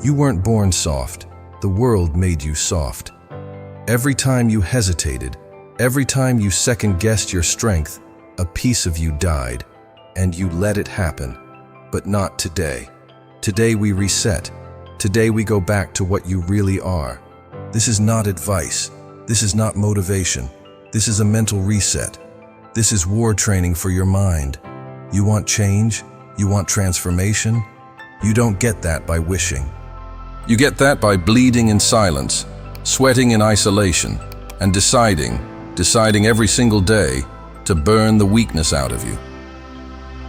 You weren't born soft. The world made you soft. Every time you hesitated, every time you second-guessed your strength, a piece of you died, and you let it happen. But not today. Today we reset. Today we go back to what you really are. This is not advice. This is not motivation. This is a mental reset. This is war training for your mind. You want change? You want transformation? You don't get that by wishing. You get that by bleeding in silence, sweating in isolation, and deciding every single day to burn the weakness out of you.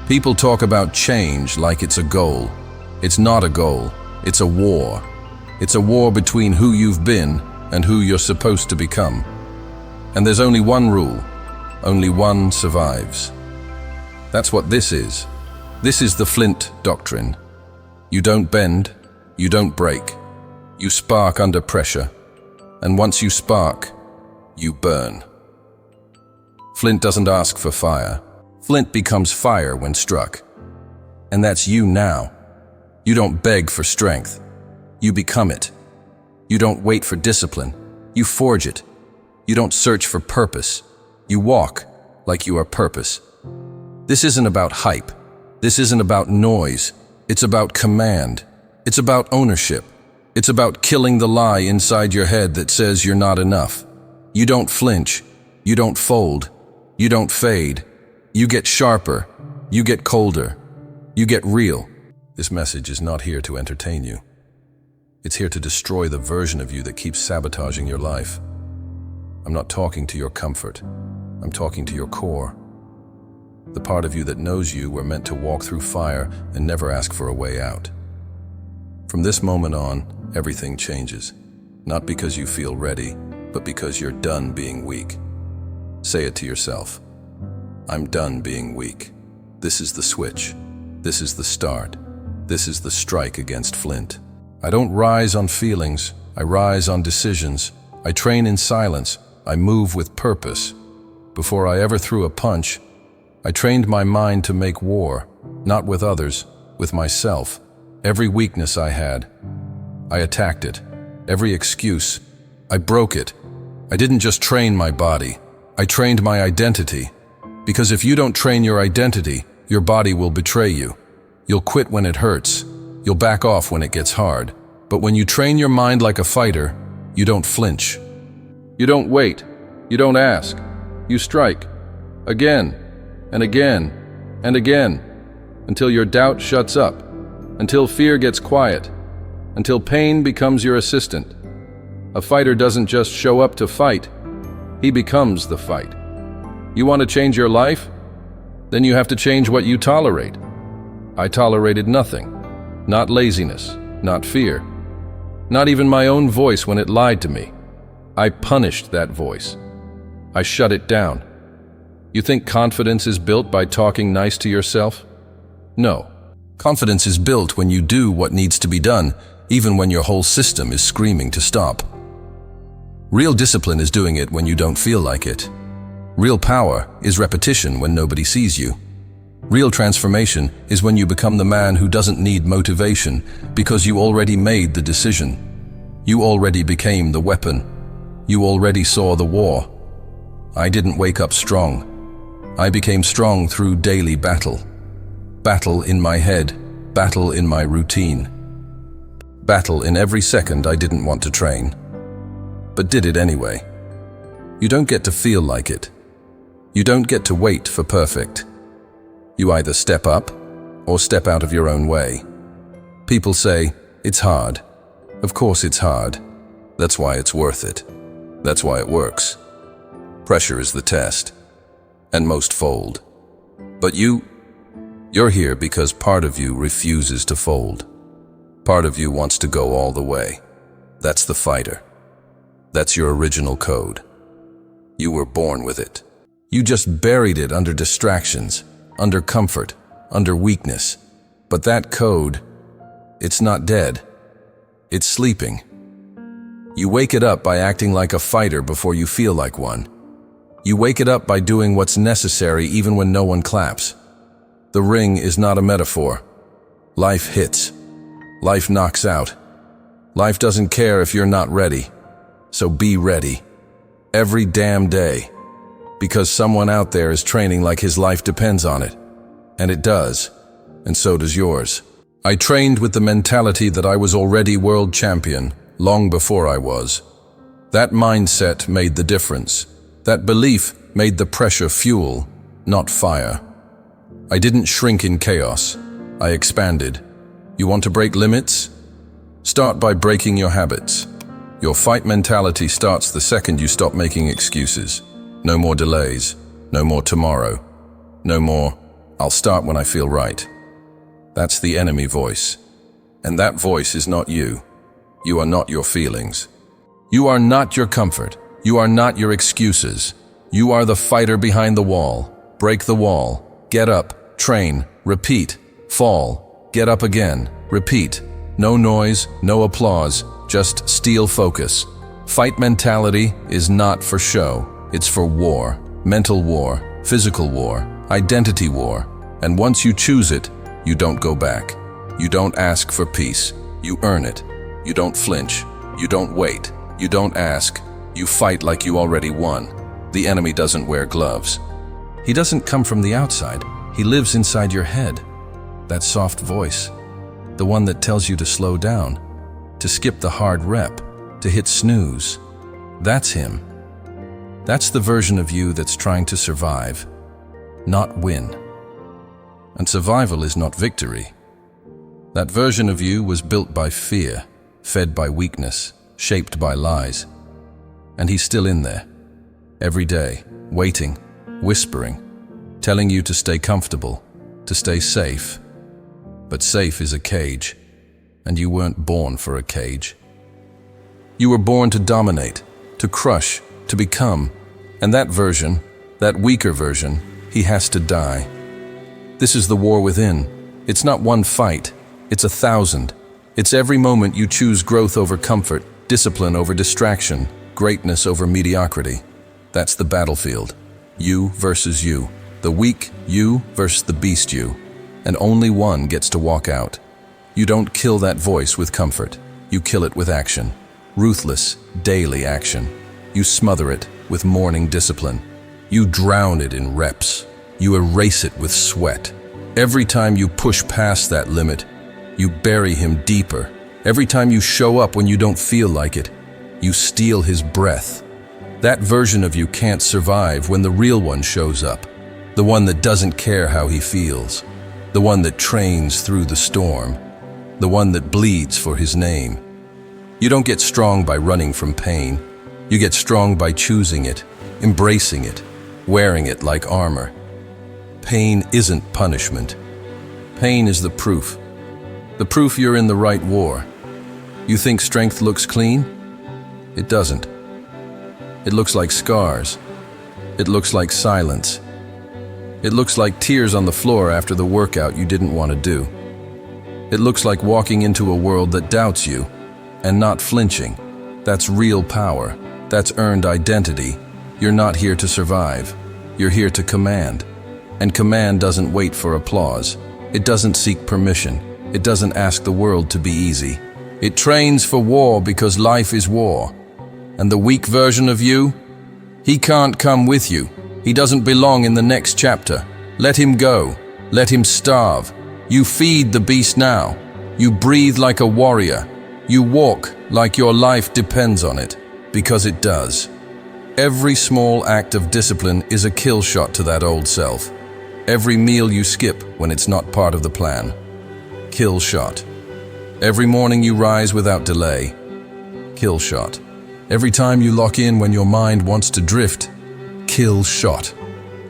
People talk about change like it's a goal. It's not a goal, it's a war. It's a war between who you've been and who you're supposed to become. And there's only one rule, only one survives. That's what this is. This is the Flint Doctrine. You don't bend, you don't break. You spark under pressure. And once you spark, you burn. Flint doesn't ask for fire. Flint becomes fire when struck. And that's you now. You don't beg for strength. You become it. You don't wait for discipline. You forge it. You don't search for purpose. You walk like you are purpose. This isn't about hype. This isn't about noise. It's about command. It's about ownership. It's about killing the lie inside your head that says you're not enough. You don't flinch. You don't fold. You don't fade. You get sharper. You get colder. You get real. This message is not here to entertain you. It's here to destroy the version of you that keeps sabotaging your life. I'm not talking to your comfort. I'm talking to your core. The part of you that knows you were meant to walk through fire and never ask for a way out. From this moment on, everything changes. Not because you feel ready, but because you're done being weak. Say it to yourself. I'm done being weak. This is the switch. This is the start. This is the strike against Flint. I don't rise on feelings. I rise on decisions. I train in silence. I move with purpose. Before I ever threw a punch, I trained my mind to make war, not with others, with myself. Every weakness I had, I attacked it. Every excuse, I broke it. I didn't just train my body, I trained my identity. Because if you don't train your identity, your body will betray you. You'll quit when it hurts. You'll back off when it gets hard. But when you train your mind like a fighter, you don't flinch. You don't wait. You don't ask. You strike. Again, and again, and again, until your doubt shuts up, until fear gets quiet, until pain becomes your assistant. A fighter doesn't just show up to fight, he becomes the fight. You want to change your life? Then you have to change what you tolerate. I tolerated nothing, not laziness, not fear, not even my own voice when it lied to me. I punished that voice. I shut it down. You think confidence is built by talking nice to yourself? No. Confidence is built when you do what needs to be done, even when your whole system is screaming to stop. Real discipline is doing it when you don't feel like it. Real power is repetition when nobody sees you. Real transformation is when you become the man who doesn't need motivation because you already made the decision. You already became the weapon. You already saw the war. I didn't wake up strong. I became strong through daily battle. Battle in my head, battle in my routine. Battle in every second I didn't want to train, but did it anyway. You don't get to feel like it. You don't get to wait for perfect. You either step up or step out of your own way. People say, it's hard. Of course it's hard. That's why it's worth it. That's why it works. Pressure is the test, and most fold. But you're here because part of you refuses to fold. Part of you wants to go all the way. That's the fighter. That's your original code. You were born with it. You just buried it under distractions, under comfort, under weakness. But that code, it's not dead. It's sleeping. You wake it up by acting like a fighter before you feel like one. You wake it up by doing what's necessary even when no one claps. The ring is not a metaphor. Life hits. Life knocks out. Life doesn't care if you're not ready. So be ready. Every damn day. Because someone out there is training like his life depends on it. And it does. And so does yours. I trained with the mentality that I was already world champion long before I was. That mindset made the difference. That belief made the pressure fuel, not fire. I didn't shrink in chaos. I expanded. You want to break limits? Start by breaking your habits. Your fight mentality starts the second you stop making excuses. No more delays. No more tomorrow. No more, I'll start when I feel right. That's the enemy voice. And that voice is not you. You are not your feelings. You are not your comfort. You are not your excuses. You are the fighter behind the wall. Break the wall. Get up. Train. Repeat. Fall. Get up again. Repeat. No noise, no applause, just steel focus. Fight mentality is not for show. It's for war. Mental war. Physical war. Identity war. And once you choose it, you don't go back. You don't ask for peace. You earn it. You don't flinch. You don't wait. You don't ask. You fight like you already won. The enemy doesn't wear gloves. He doesn't come from the outside. He lives inside your head. That soft voice. The one that tells you to slow down, to skip the hard rep, to hit snooze. That's him. That's the version of you that's trying to survive, not win. And survival is not victory. That version of you was built by fear, fed by weakness, shaped by lies. And he's still in there, every day, waiting, whispering, telling you to stay comfortable, to stay safe. But safe is a cage, and you weren't born for a cage. You were born to dominate, to crush, to become, and that version, that weaker version, he has to die. This is the war within. It's not one fight, it's 1,000. It's every moment you choose growth over comfort, discipline over distraction, greatness over mediocrity. That's the battlefield. You versus you. The weak you versus the beast you. And only one gets to walk out. You don't kill that voice with comfort. You kill it with action. Ruthless, daily action. You smother it with morning discipline. You drown it in reps. You erase it with sweat. Every time you push past that limit, you bury him deeper. Every time you show up when you don't feel like it, you steal his breath. That version of you can't survive when the real one shows up. The one that doesn't care how he feels. The one that trains through the storm. The one that bleeds for his name. You don't get strong by running from pain. You get strong by choosing it, embracing it, wearing it like armor. Pain isn't punishment. Pain is the proof. The proof you're in the right war. You think strength looks clean? It doesn't. It looks like scars. It looks like silence. It looks like tears on the floor after the workout you didn't want to do. It looks like walking into a world that doubts you and not flinching. That's real power. That's earned identity. You're not here to survive. You're here to command. And command doesn't wait for applause. It doesn't seek permission. It doesn't ask the world to be easy. It trains for war because life is war. And the weak version of you? He can't come with you. He doesn't belong in the next chapter. Let him go. Let him starve. You feed the beast now. You breathe like a warrior. You walk like your life depends on it, because it does. Every small act of discipline is a kill shot to that old self. Every meal you skip when it's not part of the plan. Kill shot. Every morning you rise without delay. Kill shot. Every time you lock in when your mind wants to drift. Kill shot.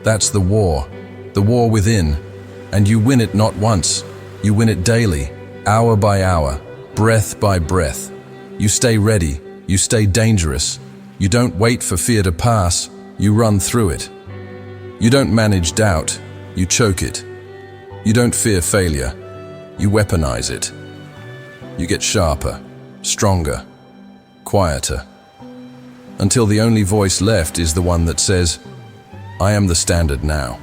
That's the war within. And you win it not once. You win it daily, hour by hour, breath by breath. You stay ready. You stay dangerous. You don't wait for fear to pass. You run through it. You don't manage doubt. You choke it. You don't fear failure. You weaponize it. You get sharper, stronger, quieter, until the only voice left is the one that says, I am the standard now.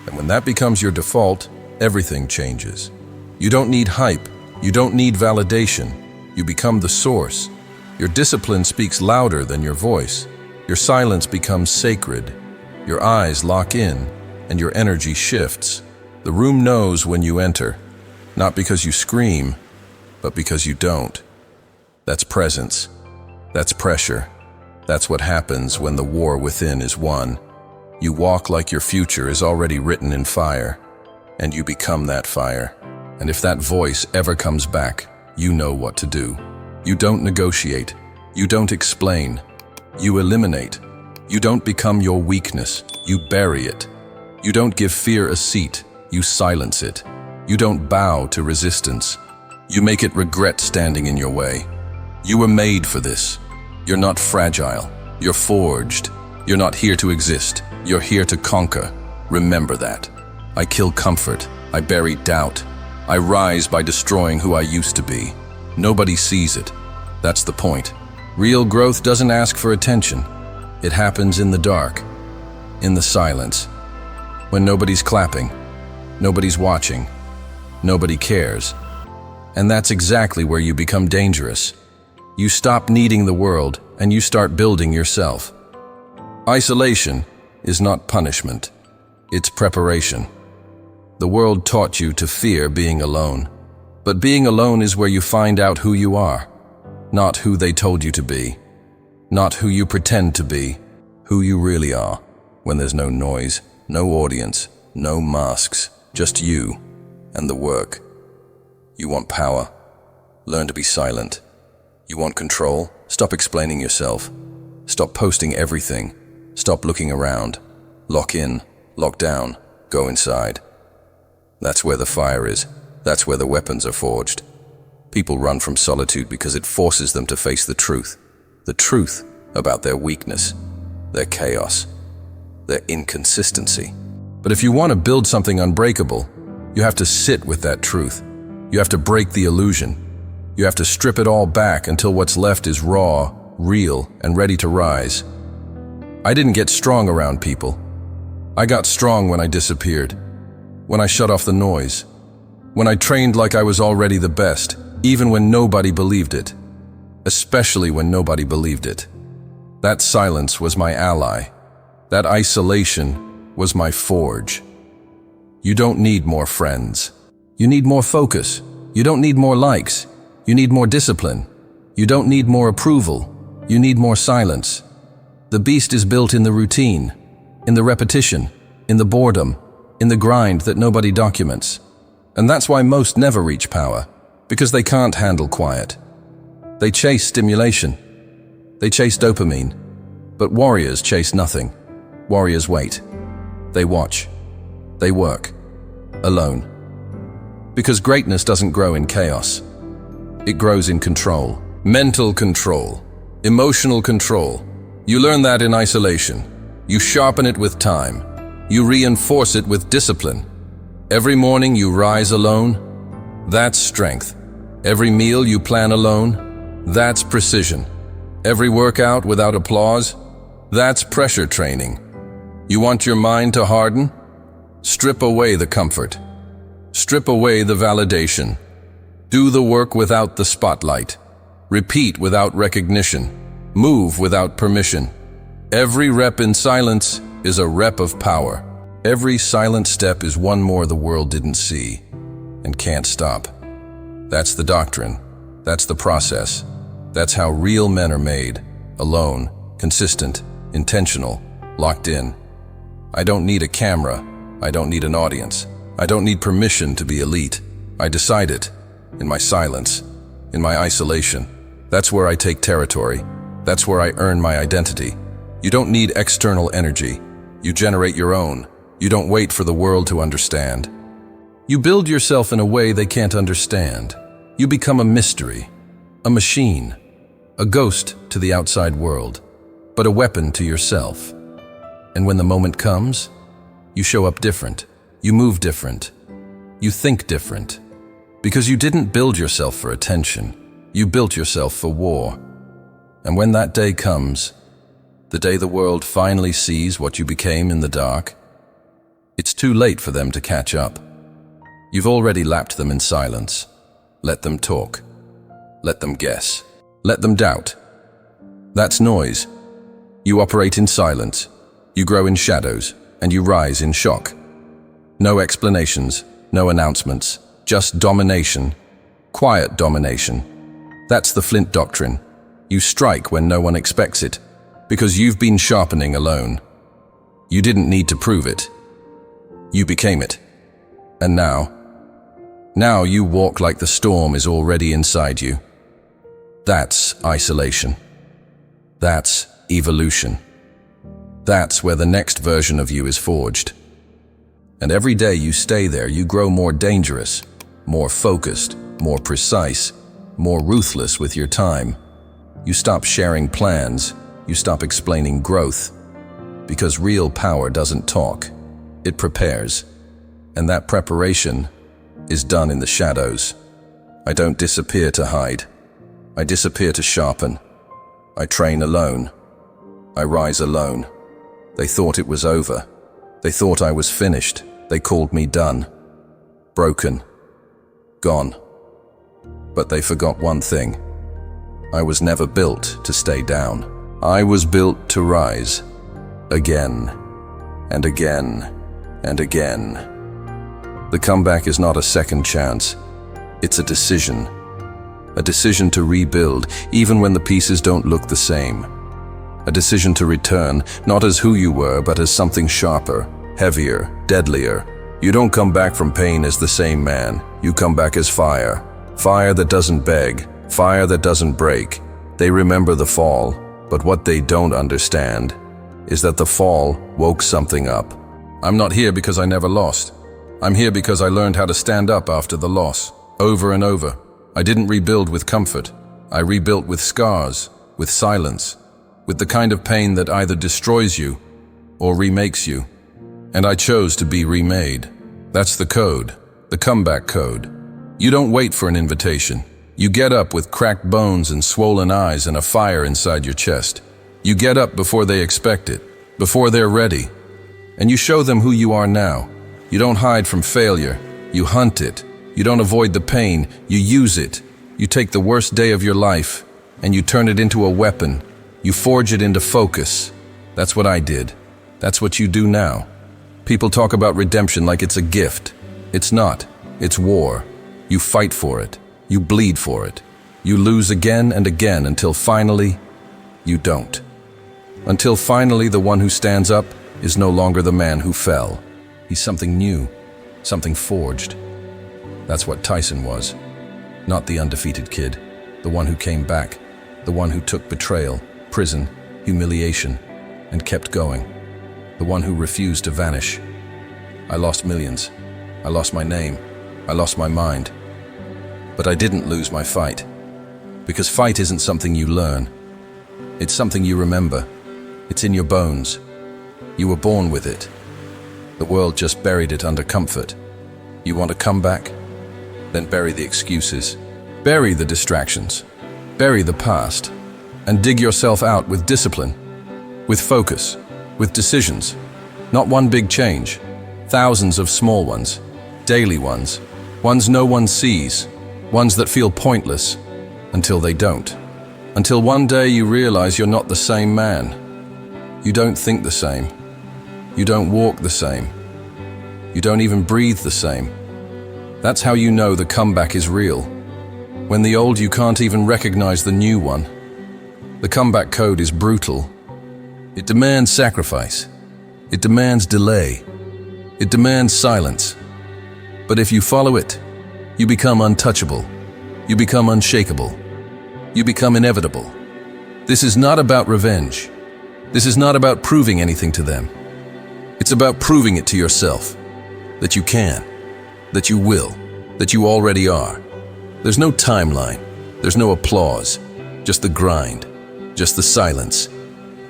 And when that becomes your default, everything changes. You don't need hype. You don't need validation. You become the source. Your discipline speaks louder than your voice. Your silence becomes sacred. Your eyes lock in, and your energy shifts. The room knows when you enter, not because you scream, but because you don't. That's presence. That's pressure. That's what happens when the war within is won. You walk like your future is already written in fire, and you become that fire. And if that voice ever comes back, you know what to do. You don't negotiate. You don't explain. You eliminate. You don't become your weakness. You bury it. You don't give fear a seat. You silence it. You don't bow to resistance. You make it regret standing in your way. You were made for this. You're not fragile. You're forged. You're not here to exist. You're here to conquer. Remember that. I kill comfort. I bury doubt. I rise by destroying who I used to be. Nobody sees it. That's the point. Real growth doesn't ask for attention. It happens in the dark, in the silence, when nobody's clapping, nobody's watching, nobody cares. And that's exactly where you become dangerous. You stop needing the world and you start building yourself. Isolation is not punishment. It's preparation. The world taught you to fear being alone. But being alone is where you find out who you are, not who they told you to be, not who you pretend to be, who you really are, when there's no noise, no audience, no masks, just you and the work. You want power? Learn to be silent. You want control? Stop explaining yourself. Stop posting everything. Stop looking around. Lock in, lock down, go inside. That's where the fire is. That's where the weapons are forged. People run from solitude because it forces them to face the truth about their weakness, their chaos, their inconsistency. But if you want to build something unbreakable, you have to sit with that truth. You have to break the illusion. You have to strip it all back until what's left is raw, real, and ready to rise. I didn't get strong around people. I got strong when I disappeared, when I shut off the noise, when I trained like I was already the best, even when nobody believed it, especially when nobody believed it. That silence was my ally. That isolation was my forge. You don't need more friends. You need more focus. You don't need more likes. You need more discipline. You don't need more approval. You need more silence. The beast is built in the routine, in the repetition, in the boredom, in the grind that nobody documents. And that's why most never reach power, because they can't handle quiet. They chase stimulation. They chase dopamine. But warriors chase nothing. Warriors wait. They watch. They work. Alone. Because greatness doesn't grow in chaos. It grows in control. Mental control. Emotional control. You learn that in isolation. You sharpen it with time. You reinforce it with discipline. Every morning you rise alone. That's strength. Every meal you plan alone. That's precision. Every workout without applause. That's pressure training. You want your mind to harden? Strip away the comfort. Strip away the validation. Do the work without the spotlight. Repeat without recognition. Move without permission. Every rep in silence is a rep of power. Every silent step is one more the world didn't see and can't stop. That's the doctrine. That's the process. That's how real men are made. Alone, consistent, intentional, locked in. I don't need a camera. I don't need an audience. I don't need permission to be elite. I decide it. In my silence. In my isolation. That's where I take territory. That's where I earn my identity. You don't need external energy. You generate your own. You don't wait for the world to understand. You build yourself in a way they can't understand. You become a mystery, a machine, a ghost to the outside world, but a weapon to yourself. And when the moment comes, you show up different. You move different. You think different. Because you didn't build yourself for attention. You built yourself for war. And when that day comes, the day the world finally sees what you became in the dark, it's too late for them to catch up. You've already lapped them in silence. Let them talk. Let them guess. Let them doubt. That's noise. You operate in silence. You grow in shadows, and you rise in shock. No explanations, no announcements, just domination. Quiet domination. That's the Flint Doctrine. You strike when no one expects it, because you've been sharpening alone. You didn't need to prove it. You became it. And now you walk like the storm is already inside you. That's isolation. That's evolution. That's where the next version of you is forged. And every day you stay there, you grow more dangerous, more focused, more precise, more ruthless with your time. You stop sharing plans, you stop explaining growth. Because real power doesn't talk, it prepares. And that preparation is done in the shadows. I don't disappear to hide. I disappear to sharpen. I train alone. I rise alone. They thought it was over. They thought I was finished. They called me done. Broken. Gone. But they forgot one thing. I was never built to stay down. I was built to rise. Again. And again. And again. The comeback is not a second chance. It's a decision. A decision to rebuild, even when the pieces don't look the same. A decision to return, not as who you were, but as something sharper, heavier, deadlier. You don't come back from pain as the same man. You come back as fire. Fire that doesn't beg. Fire that doesn't break. They remember the fall, but what they don't understand is that the fall woke something up. I'm not here because I never lost. I'm here because I learned how to stand up after the loss, over and over. I didn't rebuild with comfort. I rebuilt with scars, with silence, with the kind of pain that either destroys you or remakes you. And I chose to be remade. That's the code, the comeback code. You don't wait for an invitation. You get up with cracked bones and swollen eyes and a fire inside your chest. You get up before they expect it, before they're ready. And you show them who you are now. You don't hide from failure. You hunt it. You don't avoid the pain. You use it. You take the worst day of your life and you turn it into a weapon. You forge it into focus. That's what I did. That's what you do now. People talk about redemption like it's a gift. It's not. It's war. You fight for it. You bleed for it. You lose again and again until finally, you don't. Until finally the one who stands up is no longer the man who fell. He's something new, something forged. That's what Tyson was. Not the undefeated kid, the one who came back, the one who took betrayal, prison, humiliation, and kept going. The one who refused to vanish. I lost millions. I lost my name. I lost my mind. But I didn't lose my fight. Because fight isn't something you learn. It's something you remember. It's in your bones. You were born with it. The world just buried it under comfort. You want to come back? Then bury the excuses. Bury the distractions. Bury the past. And dig yourself out with discipline. With focus. With decisions. Not one big change. Thousands of small ones. Daily ones. Ones no one sees. Ones that feel pointless. Until they don't. Until one day you realize you're not the same man. You don't think the same. You don't walk the same. You don't even breathe the same. That's how you know the comeback is real. When the old you can't even recognize the new one. The comeback code is brutal. It demands sacrifice. It demands delay. It demands silence. But if you follow it, you become untouchable. You become unshakable. You become inevitable. This is not about revenge. This is not about proving anything to them. It's about proving it to yourself. That you can. That you will. That you already are. There's no timeline. There's no applause. Just the grind. Just the silence.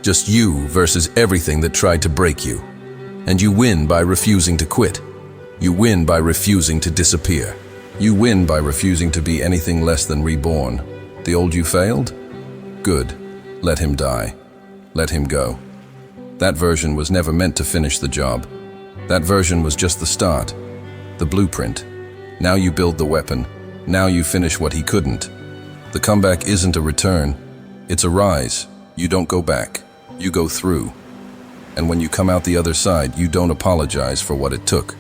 Just you versus everything that tried to break you. And you win by refusing to quit. You win by refusing to disappear. You win by refusing to be anything less than reborn. The old you failed? Good. Let him die. Let him go. That version was never meant to finish the job. That version was just the start. The blueprint. Now you build the weapon. Now you finish what he couldn't. The comeback isn't a return, it's a rise. You don't go back, you go through. And when you come out the other side, you don't apologize for what it took.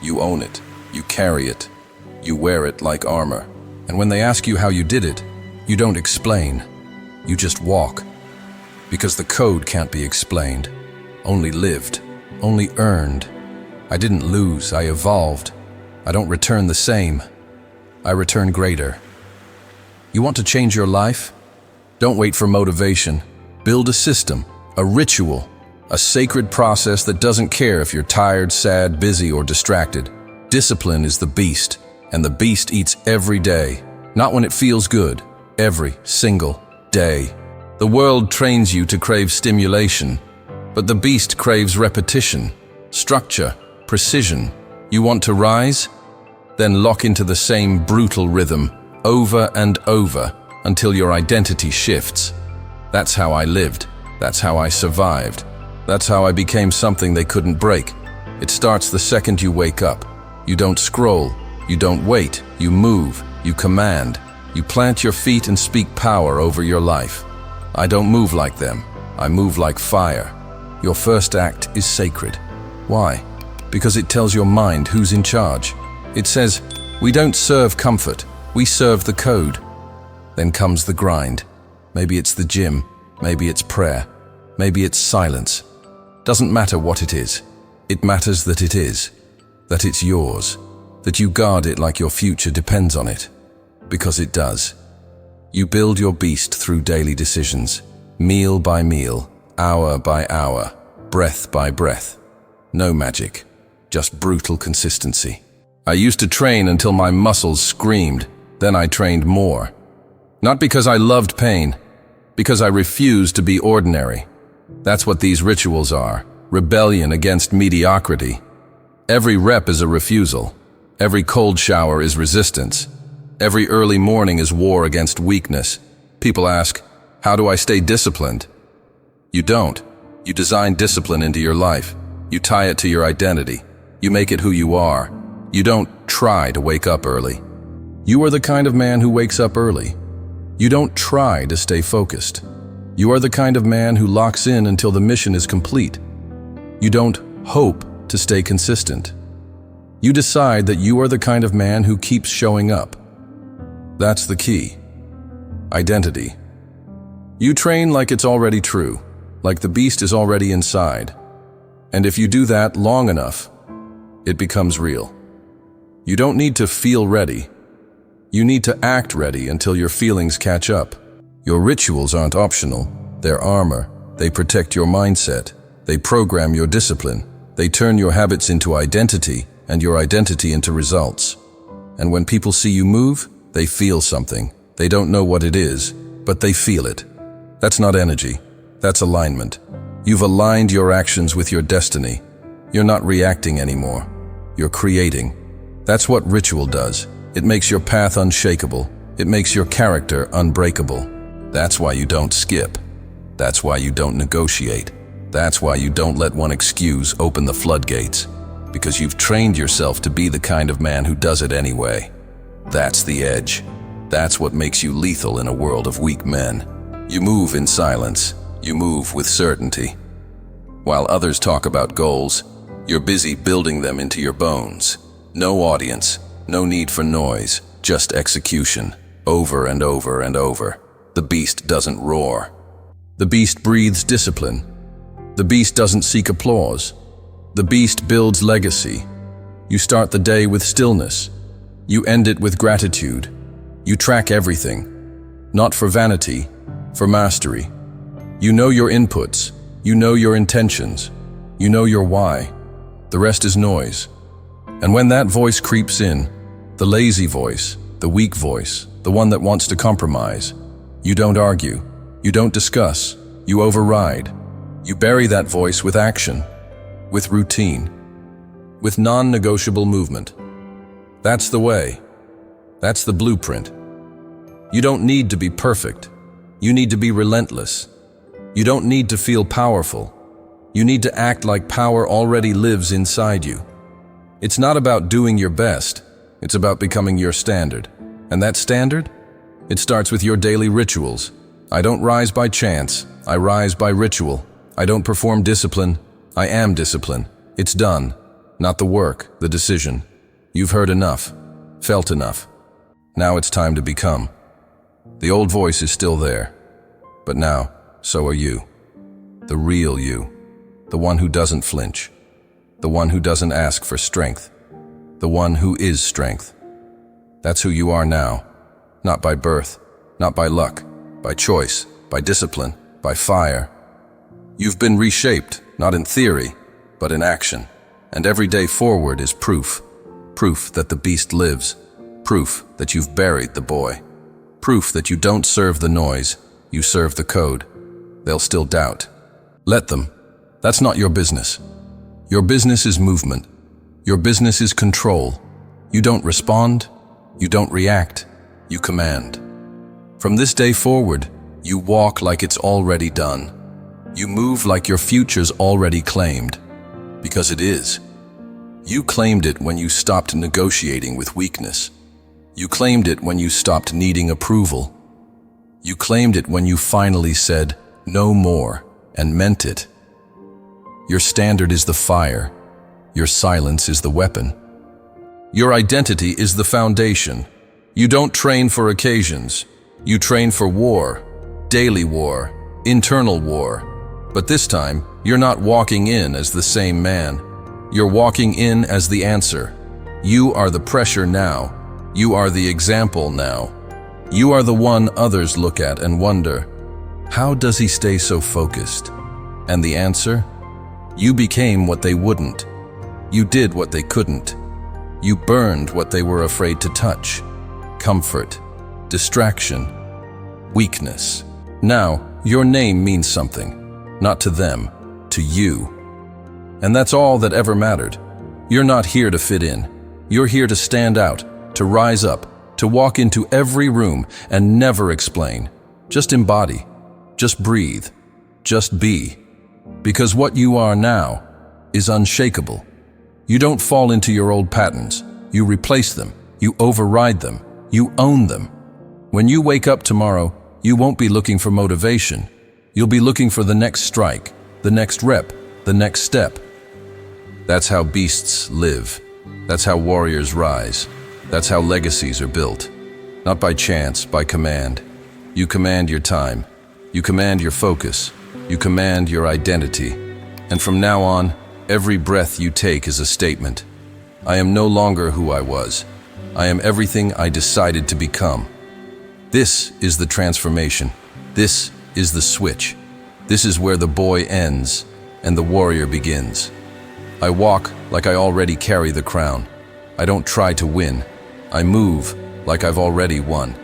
You own it, you carry it, you wear it like armor. And when they ask you how you did it, you don't explain, you just walk. Because the code can't be explained, only lived, only earned. I didn't lose, I evolved. I don't return the same, I return greater. You want to change your life? Don't wait for motivation. Build a system, a ritual, a sacred process that doesn't care if you're tired, sad, busy, or distracted. Discipline is the beast, and the beast eats every day. Not when it feels good, every single day. The world trains you to crave stimulation, but the beast craves repetition, structure, precision. You want to rise? Then lock into the same brutal rhythm, over and over, until your identity shifts. That's how I lived. That's how I survived. That's how I became something they couldn't break. It starts the second you wake up. You don't scroll. You don't wait. You move. You command. You plant your feet and speak power over your life. I don't move like them. I move like fire. Your first act is sacred. Why? Because it tells your mind who's in charge. It says, we don't serve comfort, we serve the code. Then comes the grind. Maybe it's the gym, maybe it's prayer, maybe it's silence. Doesn't matter what it is. It matters that it is, that it's yours, that you guard it like your future depends on it. Because it does. You build your beast through daily decisions, meal by meal, hour by hour, breath by breath. No magic, just brutal consistency. I used to train until my muscles screamed, then I trained more. Not because I loved pain, because I refused to be ordinary. That's what these rituals are, rebellion against mediocrity. Every rep is a refusal. Every cold shower is resistance. Every early morning is war against weakness. People ask, how do I stay disciplined? You don't. You design discipline into your life. You tie it to your identity. You make it who you are. You don't try to wake up early. You are the kind of man who wakes up early. You don't try to stay focused. You are the kind of man who locks in until the mission is complete. You don't hope to stay consistent. You decide that you are the kind of man who keeps showing up. That's the key. Identity. You train like it's already true, like the beast is already inside. And if you do that long enough, it becomes real. You don't need to feel ready. You need to act ready until your feelings catch up. Your rituals aren't optional. They're armor. They protect your mindset. They program your discipline. They turn your habits into identity and your identity into results. And when people see you move, they feel something. They don't know what it is, but they feel it. That's not energy. That's alignment. You've aligned your actions with your destiny. You're not reacting anymore. You're creating. That's what ritual does. It makes your path unshakable. It makes your character unbreakable. That's why you don't skip. That's why you don't negotiate. That's why you don't let one excuse open the floodgates. Because you've trained yourself to be the kind of man who does it anyway. That's the edge. That's what makes you lethal in a world of weak men. You move in silence. You move with certainty. While others talk about goals, you're busy building them into your bones. No audience, no need for noise, just execution, over and over and over. The beast doesn't roar. The beast breathes discipline. The beast doesn't seek applause. The beast builds legacy. You start the day with stillness. You end it with gratitude. You track everything, not for vanity, for mastery. You know your inputs. You know your intentions. You know your why. The rest is noise. And when that voice creeps in, the lazy voice, the weak voice, the one that wants to compromise, you don't argue, you don't discuss, you override. You bury that voice with action, with routine, with non-negotiable movement. That's the way. That's the blueprint. You don't need to be perfect. You need to be relentless. You don't need to feel powerful. You need to act like power already lives inside you. It's not about doing your best. It's about becoming your standard. And that standard? It starts with your daily rituals. I don't rise by chance, I rise by ritual. I don't perform discipline, I am discipline. It's done, not the work, the decision. You've heard enough, felt enough. Now it's time to become. The old voice is still there, but now, so are you. The real you, the one who doesn't flinch, the one who doesn't ask for strength, the one who is strength. That's who you are now, not by birth, not by luck, by choice, by discipline, by fire. You've been reshaped, not in theory, but in action. And every day forward is proof. Proof that the beast lives. Proof that you've buried the boy. Proof that you don't serve the noise, you serve the code. They'll still doubt. Let them. That's not your business. Your business is movement. Your business is control. You don't respond, you don't react, you command. From this day forward, you walk like it's already done. You move like your future's already claimed, because it is. You claimed it when you stopped negotiating with weakness. You claimed it when you stopped needing approval. You claimed it when you finally said, no more, and meant it. Your standard is the fire. Your silence is the weapon. Your identity is the foundation. You don't train for occasions. You train for war, daily war, internal war. But this time, you're not walking in as the same man. You're walking in as the answer. You are the pressure now. You are the example now. You are the one others look at and wonder, how does he stay so focused? And the answer? You became what they wouldn't. You did what they couldn't. You burned what they were afraid to touch. Comfort, distraction, weakness. Now, your name means something. Not to them, to you. And that's all that ever mattered. You're not here to fit in. You're here to stand out, to rise up, to walk into every room and never explain. Just embody, just breathe, just be. Because what you are now is unshakable. You don't fall into your old patterns. You replace them, you override them, you own them. When you wake up tomorrow, you won't be looking for motivation. You'll be looking for the next strike, the next rep, the next step. That's how beasts live. That's how warriors rise. That's how legacies are built. Not by chance, by command. You command your time. You command your focus. You command your identity. And from now on, every breath you take is a statement. I am no longer who I was. I am everything I decided to become. This is the transformation. This is the switch. This is where the boy ends and the warrior begins. I walk like I already carry the crown. I don't try to win. I move like I've already won.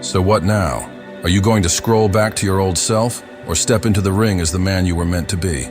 So what now? Are you going to scroll back to your old self or step into the ring as the man you were meant to be?